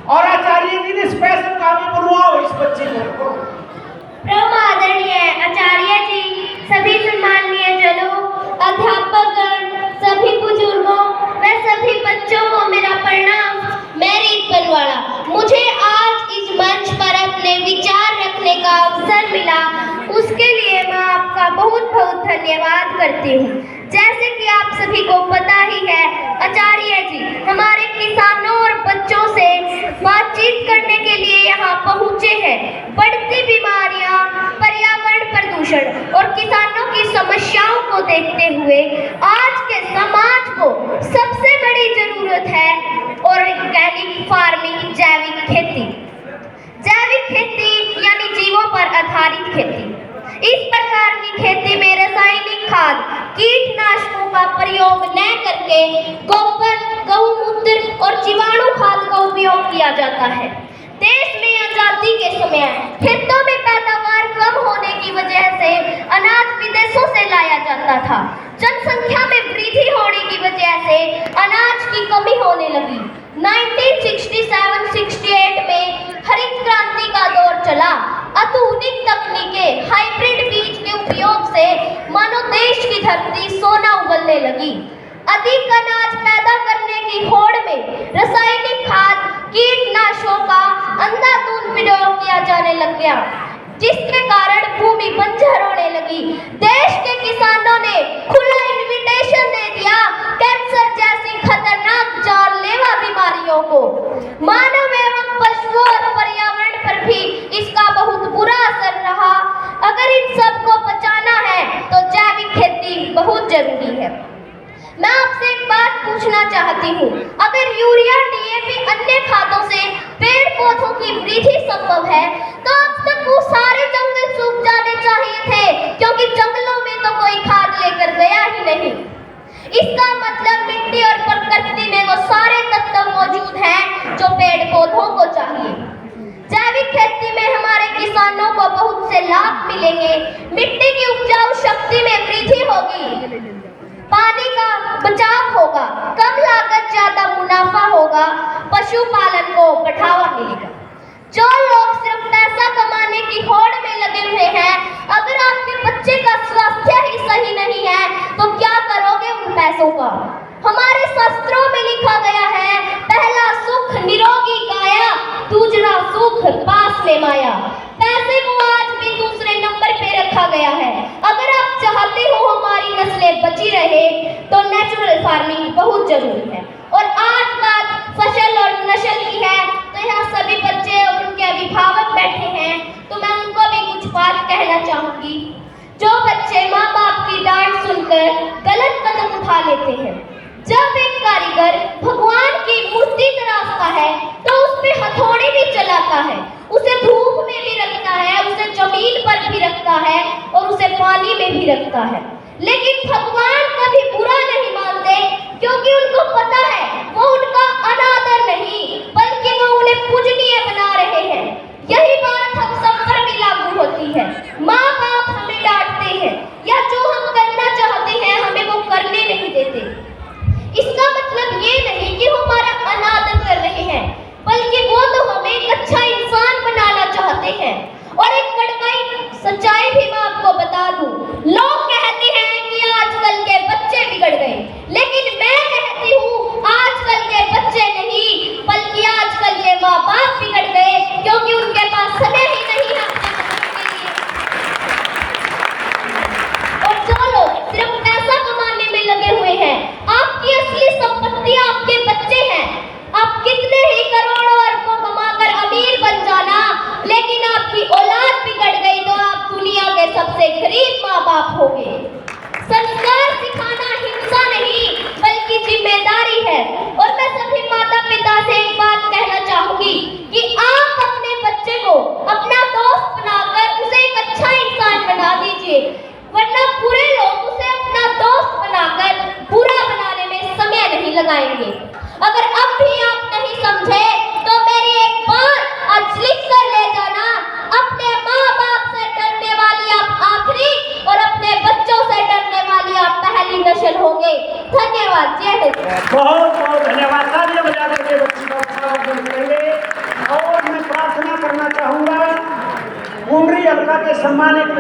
और आचार्य जी ने स्पेशल काम बुलवाओ इस बच्चे को। प्रभु आदरणीय आचार्य जी, सभी सम्माननीय जनों, अध्यापकगण, सभी बुजुर्गों व सभी बच्चों को मेरा प्रणाम। मैं रीत बनवाड़ा। मुझे आज इस मंच पर अपने विचार रखने का अवसर मिला, उसके लिए मैं आपका बहुत बहुत धन्यवाद करती हूँ। जैसे कि आप सभी को पता ही है, आचार्य जी हमारे किसानों और बच्चों से बातचीत करने के लिए यहाँ पहुँचे हैं। बढ़ती बीमारियाँ, पर्यावरण प्रदूषण और किसानों की समस्याओं को देखते हुए आज के समाज को सबसे बड़ी जरूरत है ऑर्गेनिक फार्मिंग, जैविक खेती। जैविक खेती यानी जीवों पर आधारित खेती। इस प्रकार की खेती में रासायनिक खाद, कीटनाशकों का प्रयोग न करके गोबर, गौमूत्र और जीवाणु खाद का उपयोग किया जाता है। देश में आजादी के समय खेतों में पैदावार कम होने की वजह से अनाज विदेशों से लाया जाता था। जनसंख्या में वृद्धि होने की वजह से अनाज की कमी होने लगी। 1967-68 में हरित क्रांति का दौर चला। आधुनिक तकनीकें, हाइब्रिड बीज के उपयोग से मानो देश की धरती सोना उगलने लगी। अधिक अनाज पैदा करने की होड़ में रासायनिक खाद, कीटनाशकों का अंधाधुंध प्रयोग किया जाने लग गया, जिसके कारण भूमि बंजर होने लगी। देश के किसानों ने खुला इन्विटेशन दे दिया कैंसर जैसी खतरनाक जानलेवा बीमारियों को। मानव एवं पशुओं और पर्यावरण पर भी इसका बहुत बुरा असर रहा। अगर इन सबको बचाना है तो जैविक खेती बहुत जरूरी है। मैं आपसे एक बात पूछना चाहती हूँ, अगर यूरिया, डीएपी, अन्य खादों से पेड़ पौधों की वृद्धि संभव है तो अब तक वो सारे जंगल सूख जाने चाहिए थे, क्योंकि जंगलों में तो कोई खाद लेकर गया ही नहीं। इसका मतलब मिट्टी और प्रकृति में वो सारे तत्व मौजूद हैं जो पेड़ पौधों को चाहिए। जैविक खेती में हमारे किसानों को बहुत से लाभ मिलेंगे। मिट्टी की उपजाऊ शक्ति में वृद्धि होगी, पानी का बचाव होगा, कम लागत ज्यादा मुनाफा होगा, पशुपालन को बढ़ावा मिलेगा। जो लोग सिर्फ पैसा कमाने की होड़ में लगे हुए हैं, अगर आपके बच्चे का स्वास्थ्य ही सही नहीं है तो क्या करोगे उन पैसों का? हमारे शास्त्रों में लिखा गया है, पहला सुख निरोगी काया, दूसरा सुख पास में माया। पैसे को आज भी दूसरे नंबर पे रखा गया है। अगर आप चाहते हो हमारी नस्लें बची रहे तो नेचुरल फार्मिंग बहुत जरूरी है। और आज बात फसल और नस्ल की है तो यहाँ सभी बच्चे और उनके अभिभावक बैठे हैं, तो मैं उनको भी कुछ बात कहना चाहूंगी। जो बच्चे माँ बाप की डांट सुनकर गलत कदम उठा लेते हैं, जब एक कारीगर भगवान की मूर्ति तराशता है तो उस पे हथौड़ी भी चलाता है, उसे धूप में भी रखता है, उसे जमीन पर भी रखता है और उसे पानी में भी रखता है, लेकिन भगवान कभी बुरा नहीं मानते, क्योंकि उनको पता है वो उनका अनादर नहीं बल्कि वो उन्हें पूजनीय बना रहे हैं। यही बात हम सब पर भी लागू होती है। माँ बाप हमें डांटते हैं या जो हम करना चाहते हैं हमें वो करने नहीं देते। कुंडरी अलका के सम्मान एक